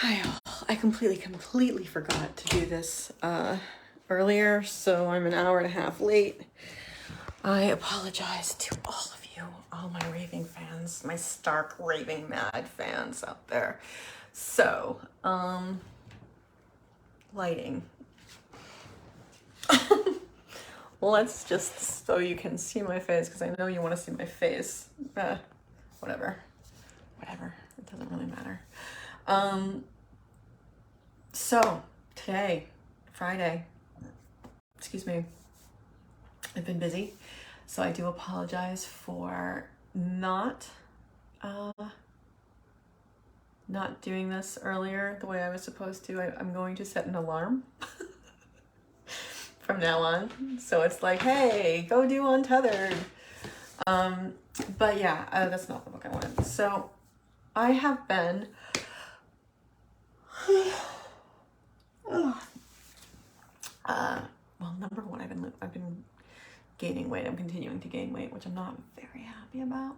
I completely forgot to do this earlier, so I'm an hour and a half late. I apologize to all of you, all my raving fans, my stark raving mad fans out there. So, lighting. Let's just, so you can see my face, because I know you want to see my face. Whatever, it doesn't really matter. So, today, Friday, excuse me, I've been busy, so I do apologize for not doing this earlier the way I was supposed to. I'm going to set an alarm from now on, so it's like, hey, go do Untethered. But yeah, that's not the book I wanted. So I have been well, number one, I've been gaining weight. I'm continuing to gain weight, which I'm not very happy about.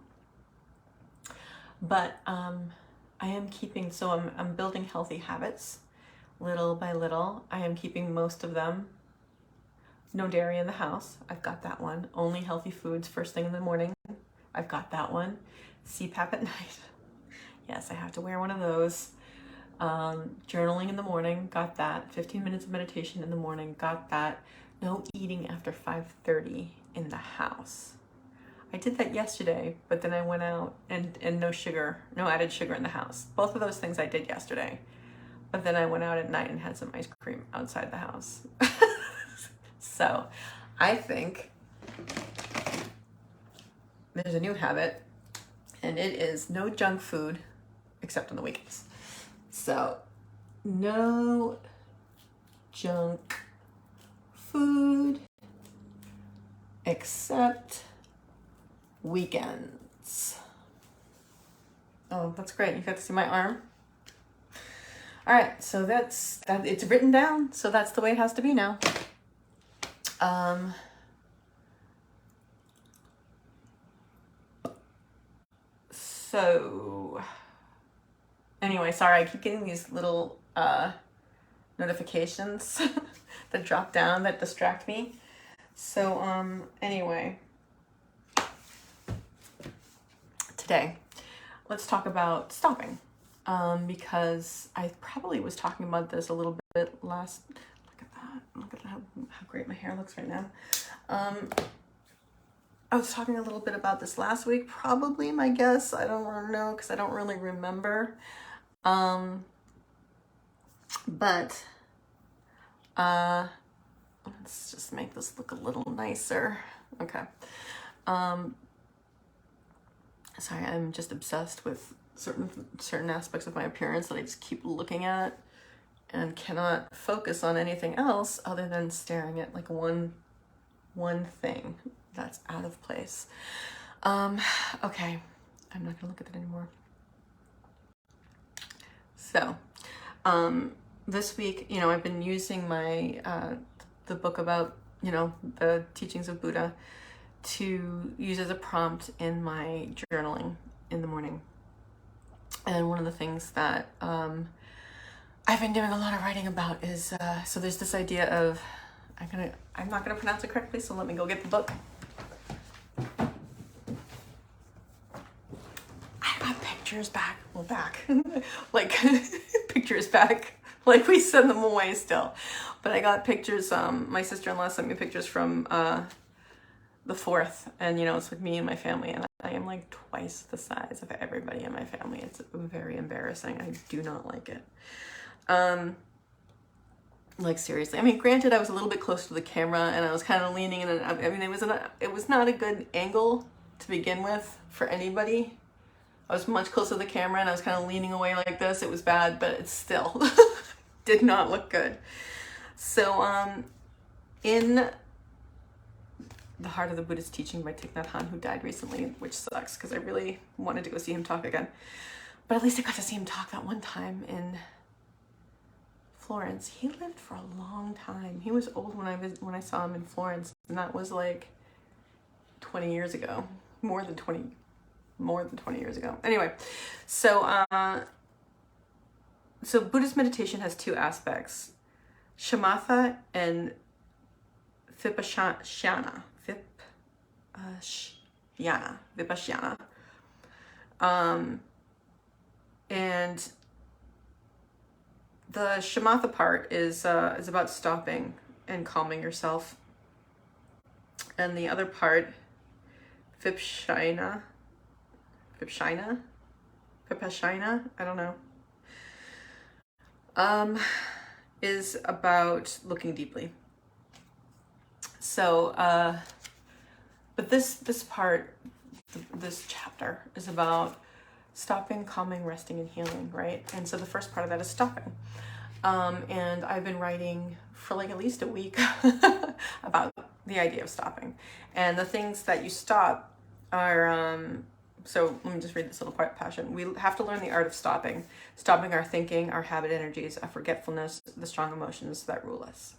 But I am keeping, so I'm building healthy habits little by little. I am keeping most of them. No dairy in the house. I've got that one. Only healthy foods first thing in the morning. I've got that one. CPAP at night. Yes, I have to wear one of those. Journaling in the morning, got that. 15 minutes of meditation in the morning, got that. No eating after 5:30 in the house. I did that yesterday, but then I went out and no sugar, no added sugar in the house. Both of those things I did yesterday, but then I went out at night and had some ice cream outside the house. So I think there's a new habit, and it is no junk food except on the weekends. So no junk food except weekends. Oh, that's great. You got to see my arm. All right, so that's that. It's written down, so that's the way it has to be now. So anyway, sorry, I keep getting these little notifications that drop down that distract me. So anyway, today let's talk about stopping, because I probably was talking about this a little bit last. Look at how great my hair looks right now. I was talking a little bit about this last week, probably, my guess. I don't know, because I don't really remember. But let's just make this look a little nicer. Okay. Sorry, I'm just obsessed with certain aspects of my appearance that I just keep looking at and cannot focus on anything else other than staring at like one thing that's out of place. Okay, I'm not gonna look at that anymore. So, this week, I've been using my the book about, the teachings of Buddha to use as a prompt in my journaling in the morning. And one of the things that I've been doing a lot of writing about is, so there's this idea of, I'm not gonna pronounce it correctly, so let me go get the book. I got pictures back, like pictures back, like we send them away still. But I got pictures, my sister-in-law sent me pictures from the 4th, and it's with me and my family, and I am like twice the size of everybody in my family. It's very embarrassing. I do not like it. Like seriously, granted, I was a little bit close to the camera and I was kind of leaning in, and it was not a good angle to begin with for anybody. I was much closer to the camera and I was kind of leaning away like this. It was bad, but it still did not look good. So, in The Heart of the Buddhist Teaching by Thich Nhat Hanh, who died recently, which sucks because I really wanted to go see him talk again. But at least I got to see him talk that one time in Florence. He lived for a long time. He was old when I saw him in Florence, and that was like 20 years ago. More than 20 years ago. Anyway, so So Buddhist meditation has two aspects, shamatha and vipassana. Vipassana. And the shamatha part is about stopping and calming yourself. And the other part, vipassana, I don't know, is about looking deeply. So, but this part, this chapter is about stopping, calming, resting, and healing, right? And so the first part of that is stopping. And I've been writing for like at least a week about the idea of stopping. And the things that you stop are, so let me just read this little passion. We have to learn the art of stopping our thinking, our habit energies, our forgetfulness, the strong emotions that rule us.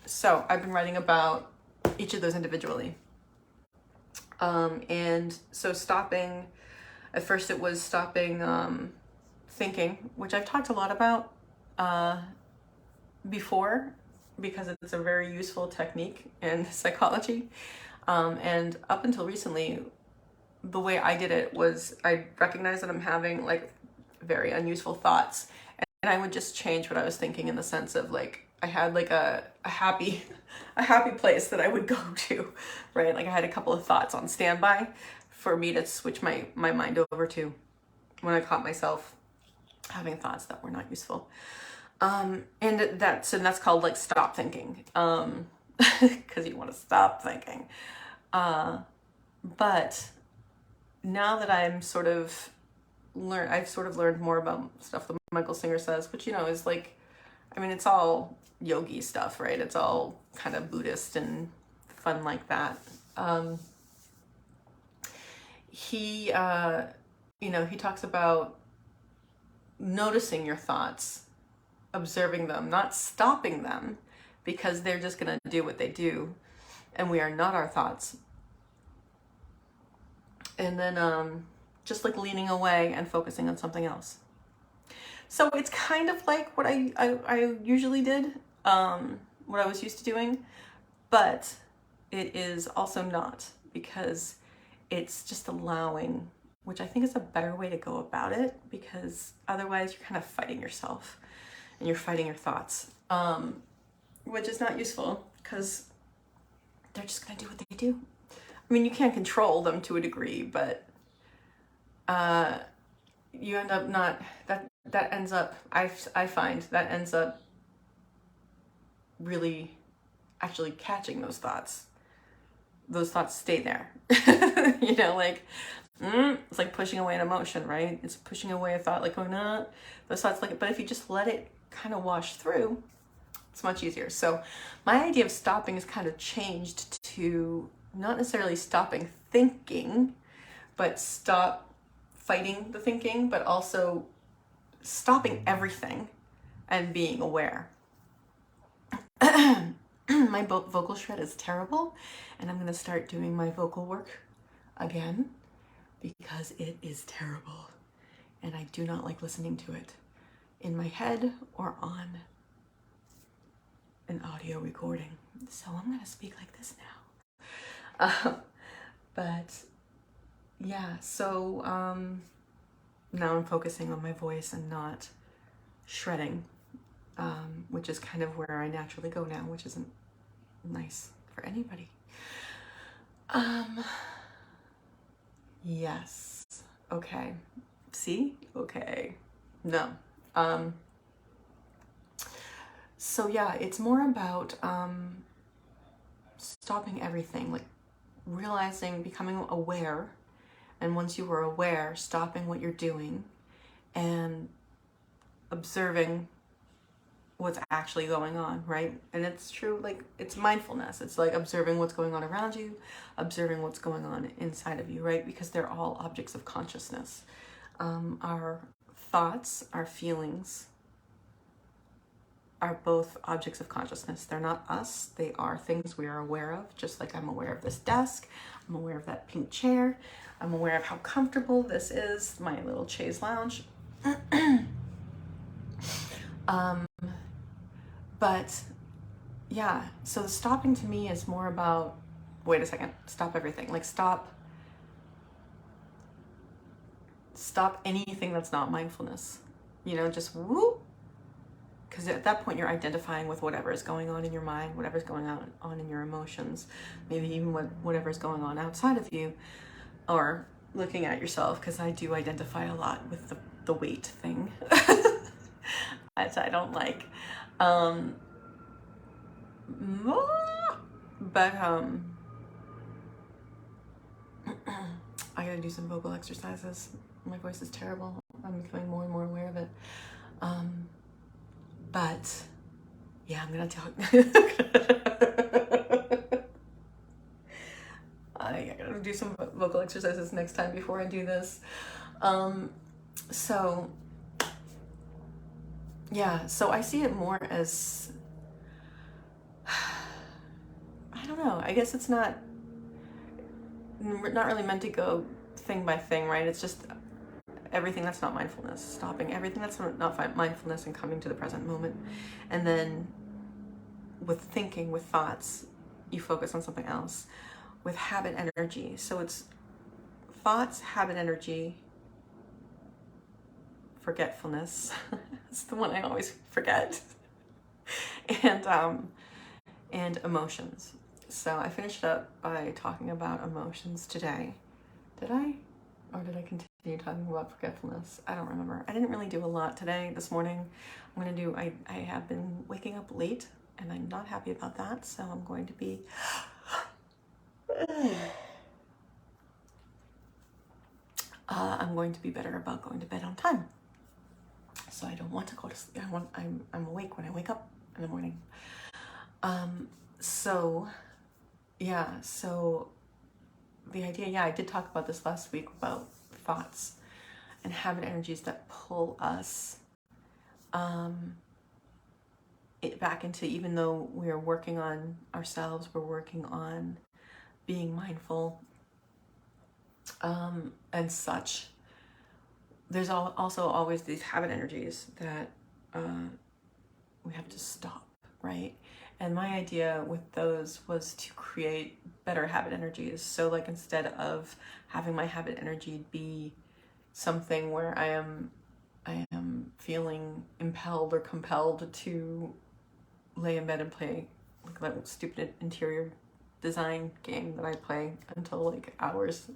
So I've been writing about each of those individually. And so stopping, at first it was stopping thinking, which I've talked a lot about before, because it's a very useful technique in psychology. And up until recently, the way I did it was I recognized that I'm having like very unuseful thoughts, and I would just change what I was thinking in the sense of like, I had like a happy place that I would go to, right? Like I had a couple of thoughts on standby for me to switch my mind over to when I caught myself having thoughts that were not useful. And that's called like stop thinking, because you want to stop thinking. But now that I've sort of learned more about stuff that Michael Singer says, which, you know, is like, I mean, it's all yogi stuff, right? It's all kind of Buddhist and fun like that. He talks about noticing your thoughts, observing them, not stopping them, because they're just going to do what they do, and we are not our thoughts. And then just like leaning away and focusing on something else. So it's kind of like what I usually did, what I was used to doing, but it is also not, because it's just allowing, which I think is a better way to go about it, because otherwise you're kind of fighting yourself and you're fighting your thoughts, which is not useful, because they're just going to do what they do. I mean, you can't control them to a degree, but you end up not, that ends up, I find that ends up really actually catching those thoughts. Those thoughts stay there. You know, like, it's like pushing away an emotion, right? It's pushing away a thought, like, oh no, those thoughts, like, but if you just let it kind of wash through, it's much easier. So my idea of stopping has kind of changed to not necessarily stopping thinking, but stop fighting the thinking, but also stopping everything and being aware. My vocal shred is terrible, and I'm going to start doing my vocal work again because it is terrible, and I do not like listening to it in my head or on an audio recording. So I'm going to speak like this now. But yeah, so now I'm focusing on my voice and not shredding, which is kind of where I naturally go now, which isn't nice for anybody. Yes. Okay. See? Okay. No. So yeah, it's more about stopping everything, like realizing, becoming aware, and once you were aware, stopping what you're doing and observing what's actually going on, right? And it's true, like, it's mindfulness. It's like observing what's going on around you, observing what's going on inside of you, right? Because they're all objects of consciousness. Our thoughts, our feelings are both objects of consciousness. They're not us. They are things we are aware of, just like I'm aware of this desk. I'm aware of that pink chair. I'm aware of how comfortable this is, my little chaise lounge. um, but yeah, so the stopping to me is more about, wait a second, stop everything. Like stop anything that's not mindfulness. You know, just whoop. Because at that point you're identifying with whatever is going on in your mind, whatever's going on in your emotions, maybe even whatever's going on outside of you, or looking at yourself, because I do identify a lot with the weight thing. I don't like. But I gotta do some vocal exercises. My voice is terrible. I'm becoming more and more aware of it. But yeah, I'm gonna talk. I gotta do some vocal exercises next time before I do this. So yeah, so I see it more as, I don't know, I guess it's not really meant to go thing by thing, right? It's just everything that's not mindfulness, stopping everything that's not mindfulness and coming to the present moment. And then with thinking, with thoughts, you focus on something else. With habit energy, so it's thoughts, habit energy, forgetfulness. It's the one I always forget. And emotions. So I finished up by talking about emotions today. Did I? Or did I continue talking about forgetfulness? I don't remember. I didn't really do a lot today, this morning. I have been waking up late and I'm not happy about that. So I'm going to be better about going to bed on time. So I don't want to go to sleep. I'm awake when I wake up in the morning. So the idea, I did talk about this last week about thoughts and habit energies that pull us back into, even though we're working on ourselves, we're working on being mindful and such. There's also always these habit energies that we have to stop, right? And my idea with those was to create better habit energies. So like instead of having my habit energy be something where I am feeling impelled or compelled to lay in bed and play like that stupid interior design game that I play until like hours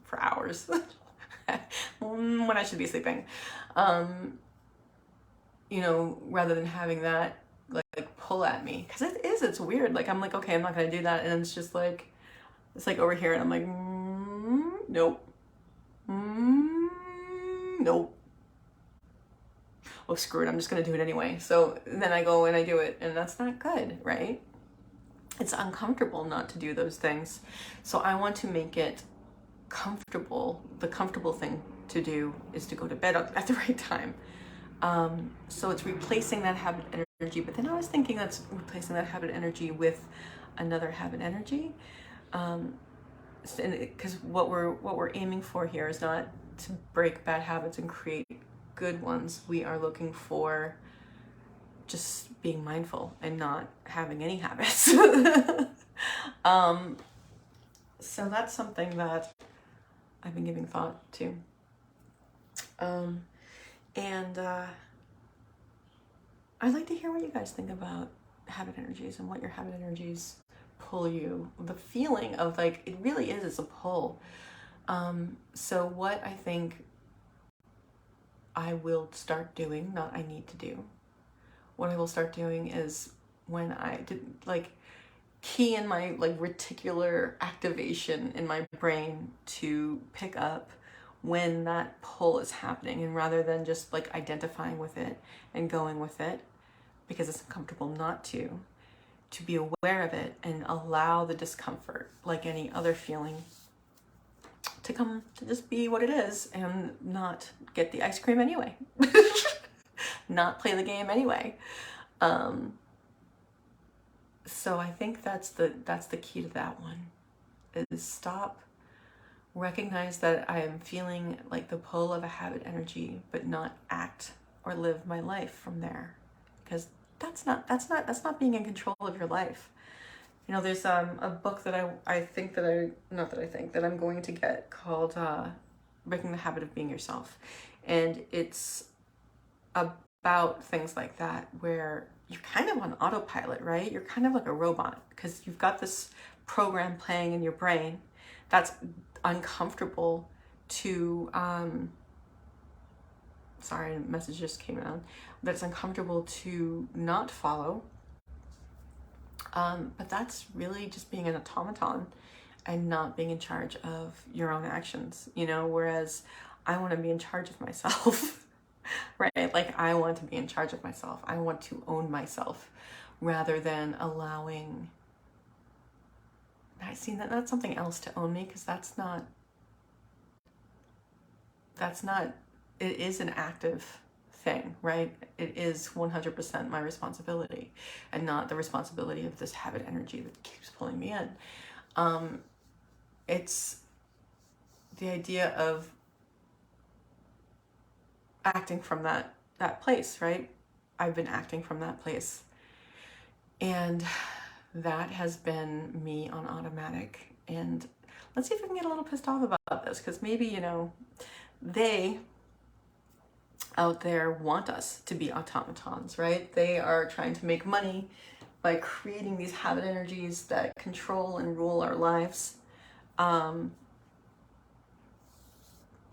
when I should be sleeping. Rather than having that like pull at me, because it's weird. Like I'm like, okay, I'm not gonna do that, and it's like over here, and I'm like, nope, nope. Oh, screw it, I'm just gonna do it anyway. So then I go and I do it, and that's not good, right? It's uncomfortable not to do those things. So I want to make it comfortable. The comfortable thing to do is to go to bed at the right time. So it's replacing that habit energy, but then I was thinking that's replacing that habit energy with another habit energy. Because what we're aiming for here is not to break bad habits and create good ones. We are looking for just being mindful and not having any habits. So that's something that I've been giving thought to. And I'd like to hear what you guys think about habit energies and what your habit energies pull you. The feeling of like, it really is, it's a pull. So what I think I will start doing, not I need to do, what I will start doing is when I did like key in my like reticular activation in my brain to pick up when that pull is happening, and rather than just like identifying with it and going with it because it's uncomfortable not to be aware of it and allow the discomfort, like any other feeling, to come to just be what it is and not get the ice cream anyway. Not play the game anyway. So I think that's the key to that one, is stop recognize that I am feeling like the pull of a habit energy, but not act or live my life from there, because that's not being in control of your life. You know, there's a book that I think that I'm going to get called Breaking the Habit of Being Yourself, and it's about things like that where you're kind of on autopilot, right? You're kind of like a robot because you've got this program playing in your brain that's uncomfortable to sorry, a message just came out, that's uncomfortable to not follow, but that's really just being an automaton and not being in charge of your own actions, you know, whereas I want to be in charge of myself. Right? Like, I want to be in charge of myself. I want to own myself rather than allowing, I see that that's something else to own me, because that's not, it is an active thing, right? It is 100% my responsibility and not the responsibility of this habit energy that keeps pulling me in. It's the idea of acting from that place, right? I've been acting from that place, and that has been me on automatic. And let's see if we can get a little pissed off about this, because maybe, you know, they out there want us to be automatons, right? They are trying to make money by creating these habit energies that control and rule our lives, and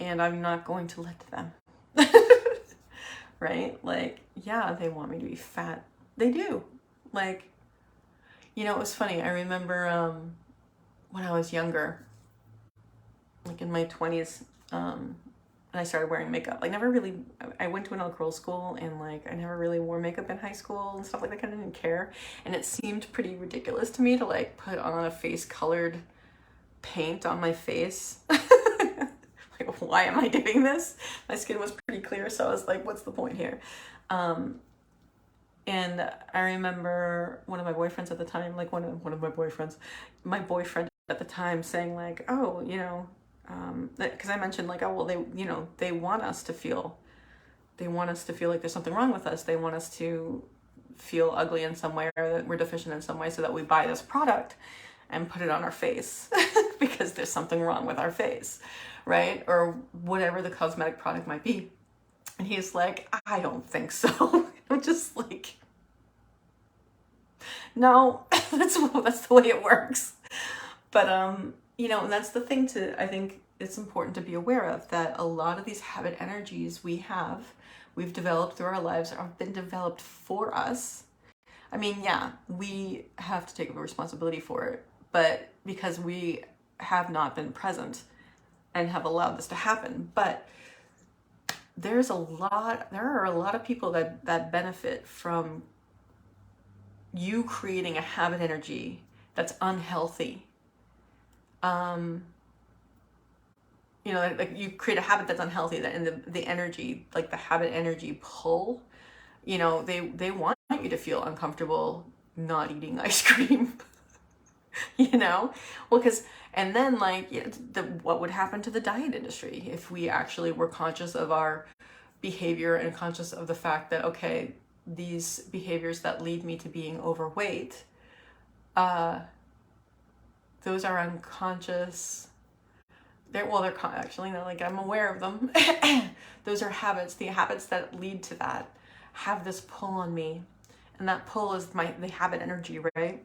I'm not going to let them. Right? Like, yeah, they want me to be fat. They do. Like, you know, it was funny. I remember when I was younger, like in my 20s, and I started wearing makeup. Like, I went to an all-girls school, and like, I never really wore makeup in high school and stuff like that. I didn't care. And it seemed pretty ridiculous to me to like put on a face-colored paint on my face. Like, why am I doing this? My skin was pretty clear, so I was like, what's the point here? And I remember one of my boyfriends at the time, like my boyfriend at the time saying like, oh, you know, because I mentioned like, oh, well, they want us to feel like there's something wrong with us. They want us to feel ugly in some way, or that we're deficient in some way, so that we buy this product and put it on our face because there's something wrong with our face, right? Or whatever the cosmetic product might be. And he's like, I don't think so. I'm just like, no, that's the way it works. But you know, and that's the thing I think it's important to be aware of, that a lot of these habit energies we've developed through our lives, have been developed for us. I mean, yeah, we have to take responsibility for it, but because we have not been present and have allowed this to happen. But there are a lot of people that benefit from you creating a habit energy that's unhealthy. You know, like you create a habit that's unhealthy, that in the energy, like the habit energy pull, you know, they want you to feel uncomfortable not eating ice cream. You know, well, and then like, what would happen to the diet industry if we actually were conscious of our behavior and conscious of the fact that, okay, these behaviors that lead me to being overweight, those are unconscious. Actually, no, like, I'm aware of them. Those are habits. The habits that lead to that have this pull on me, and that pull is the habit energy, right?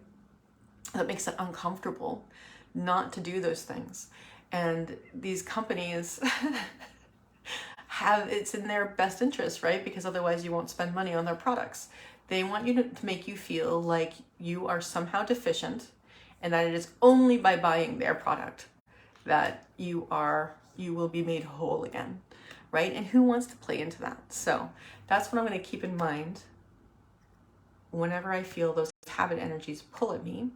That makes it uncomfortable not to do those things. And these companies it's in their best interest, right? Because otherwise you won't spend money on their products. They want you to make you feel like you are somehow deficient, and that it is only by buying their product that you will be made whole again, right? And who wants to play into that? So that's what I'm going to keep in mind whenever I feel those habit energies pull at me,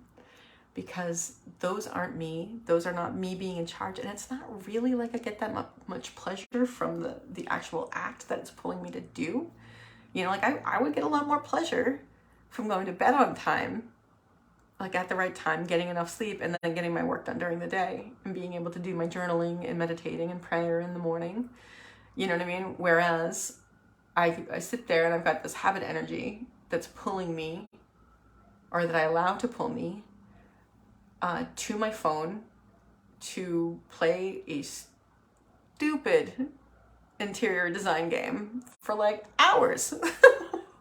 because those aren't me. Those are not me being in charge. And it's not really like I get that much pleasure from the actual act that it's pulling me to do. You know, like I would get a lot more pleasure from going to bed on time like at the right time, getting enough sleep, and then getting my work done during the day, and being able to do my journaling and meditating and prayer in the morning. You know what I mean? Whereas I sit there and I've got this habit energy that's pulling me, or that I allow to pull me, to my phone to play a stupid interior design game for like hours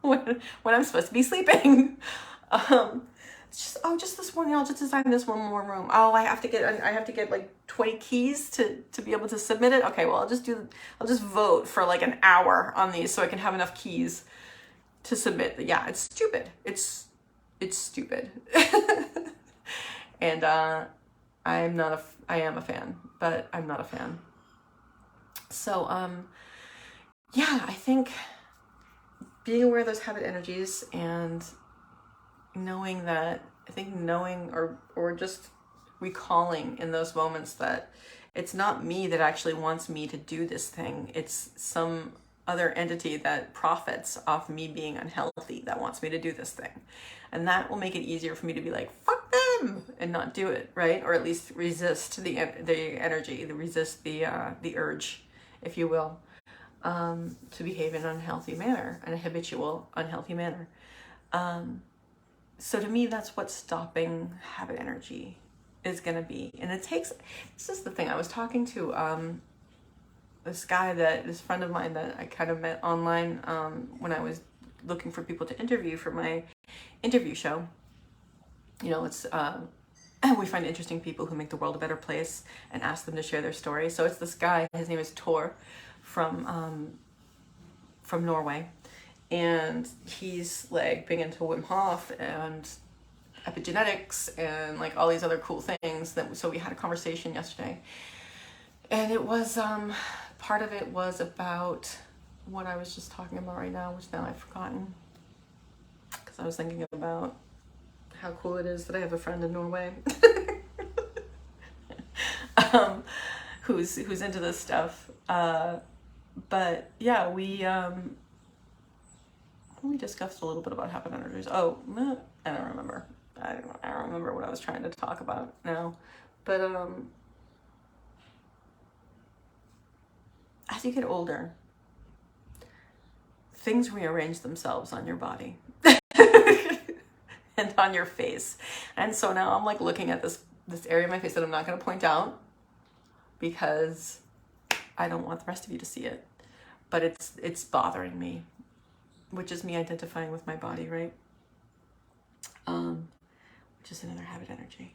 when I'm supposed to be sleeping. Just this one, I'll just design this one more room. Oh, I have to get like 20 keys to be able to submit it. Okay, well, I'll just vote for like an hour on these so I can have enough keys to submit. Yeah, it's stupid. It's stupid. And I am a fan, but I'm not a fan. So yeah, I think being aware of those habit energies and knowing or just recalling in those moments that it's not me that actually wants me to do this thing. It's some other entity that profits off me being unhealthy that wants me to do this thing. And that will make it easier for me to be like, fuck them, and not do it, right? Or at least resist the energy, resist the urge, if you will, to behave in an unhealthy manner, in a habitual unhealthy manner. So to me, that's what stopping habit energy is going to be. And this is the thing. I was talking to this friend of mine that I kind of met online when I was looking for people to interview for my interview show. You know, it's we find interesting people who make the world a better place and ask them to share their story. So it's this guy, his name is Tor, from Norway. And he's like big into Wim Hof and epigenetics and like all these other cool things. So we had a conversation yesterday, and it was part of it was about what I was just talking about right now, which now I've forgotten, because I was thinking about how cool it is that I have a friend in Norway who's into this stuff. But yeah, we discussed a little bit about habit energies. Oh, I don't remember. I don't remember what I was trying to talk about now. But as you get older, things rearrange themselves on your body and on your face. And so now I'm like looking at this area of my face that I'm not going to point out because I don't want the rest of you to see it. But it's bothering me, which is me identifying with my body, right? Which is another habit energy.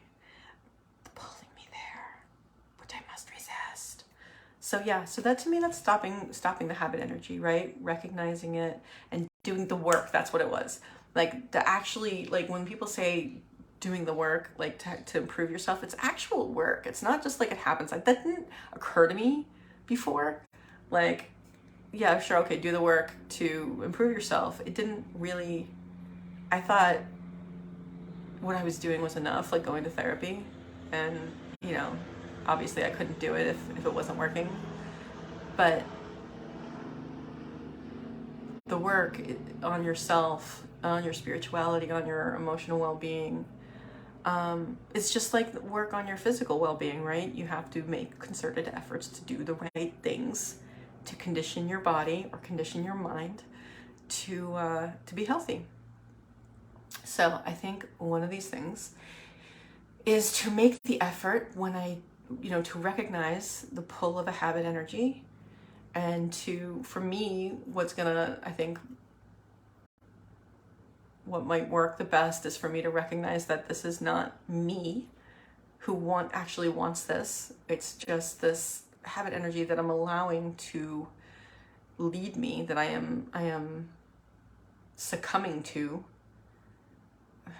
Pulling me there, which I must resist. So yeah, so that to me, that's stopping the habit energy, right? Recognizing it and doing the work. That's what it was. Like to actually, like when people say doing the work, like to improve yourself, it's actual work. It's not just like it happens. Like that didn't occur to me before. Like, yeah, sure, okay, do the work to improve yourself. It didn't really, I thought what I was doing was enough, like going to therapy. And, you know, obviously I couldn't do it if it wasn't working. But the work on yourself, on your spirituality, on your emotional well-being, it's just like work on your physical well-being, right? You have to make concerted efforts to do the right things to condition your body or condition your mind to be healthy. So I think one of these things is to make the effort when to recognize the pull of a habit energy, and for me, I think what might work the best is for me to recognize that this is not me who actually wants this. It's just this habit energy that I'm allowing to lead me, that I am succumbing to.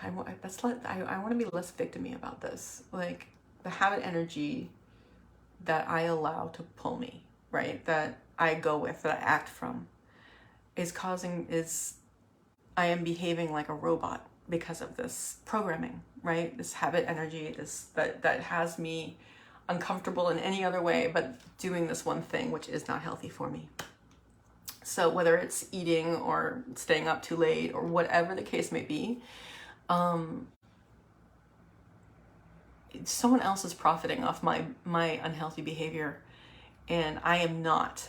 I want to be less victim-y about this. Like the habit energy that I allow to pull me, right? That I go with, that I act from, I am behaving like a robot because of this programming, right? This habit energy, that has me uncomfortable in any other way but doing this one thing, which is not healthy for me. So whether it's eating or staying up too late or whatever the case may be, someone else is profiting off my unhealthy behavior, and I am not.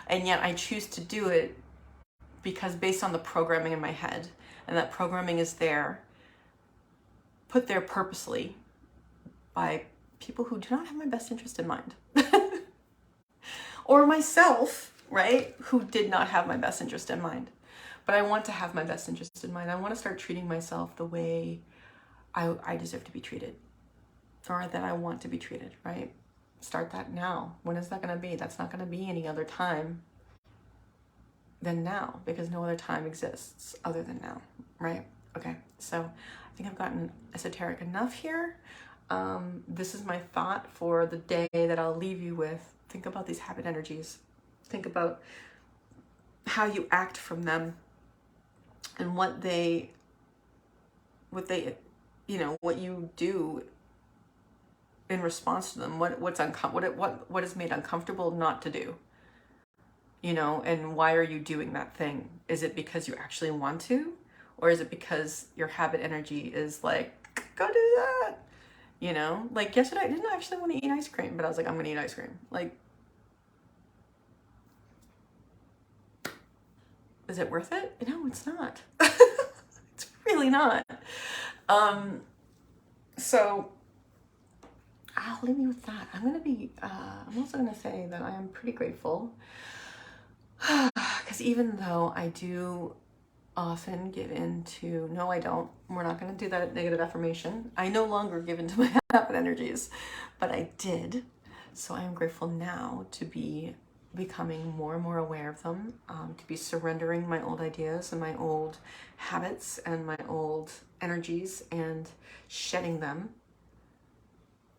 And yet I choose to do it because based on the programming in my head, and that programming is there, put there purposely by people who do not have my best interest in mind. Or myself, right, who did not have my best interest in mind. But I want to have my best interest in mind. I want to start treating myself the way I deserve to be treated, or that I want to be treated, right? Start that now. When is that going to be? That's not going to be any other time than now, because no other time exists other than now, right? Okay, so I think I've gotten esoteric enough here. This is my thought for the day that I'll leave you with. Think about these habit energies. Think about how you act from them, and what you do in response to them. What is made uncomfortable not to do, and why are you doing that thing? Is it because you actually want to, or is it because your habit energy is like, go do that? Like yesterday I didn't actually want to eat ice cream, but I was like, I'm gonna eat ice cream. Like, is it worth it? No, it's not. It's really not. So I'll leave you with that. I'm also gonna say that I am pretty grateful, because even though I do often give in to, no, I don't. We're not going to do that negative affirmation. I no longer give into my habit energies, but I did. So I am grateful now to be becoming more and more aware of them, to be surrendering my old ideas and my old habits and my old energies and shedding them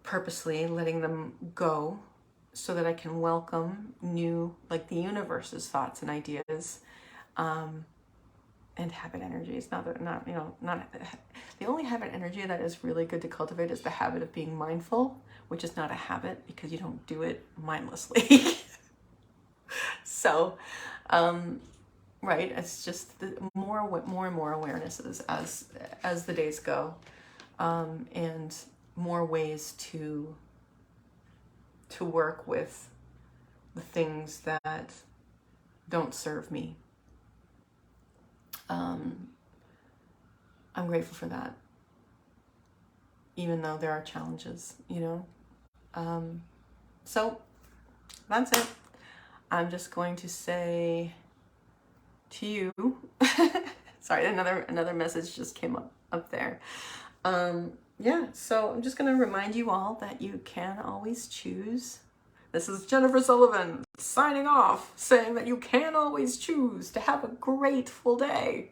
purposely, letting them go so that I can welcome new, like the universe's thoughts and ideas, and habit energies. Not the only habit energy that is really good to cultivate is the habit of being mindful, which is not a habit because you don't do it mindlessly. So, right, it's just more and more awarenesses as the days go, and more ways to work with the things that don't serve me. I'm grateful for that, even though there are challenges, so that's it. I'm just going to say to you, sorry, another message just came up there. So I'm just going to remind you all that you can always choose. This is Jennifer Sullivan signing off, saying that you can always choose to have a grateful day.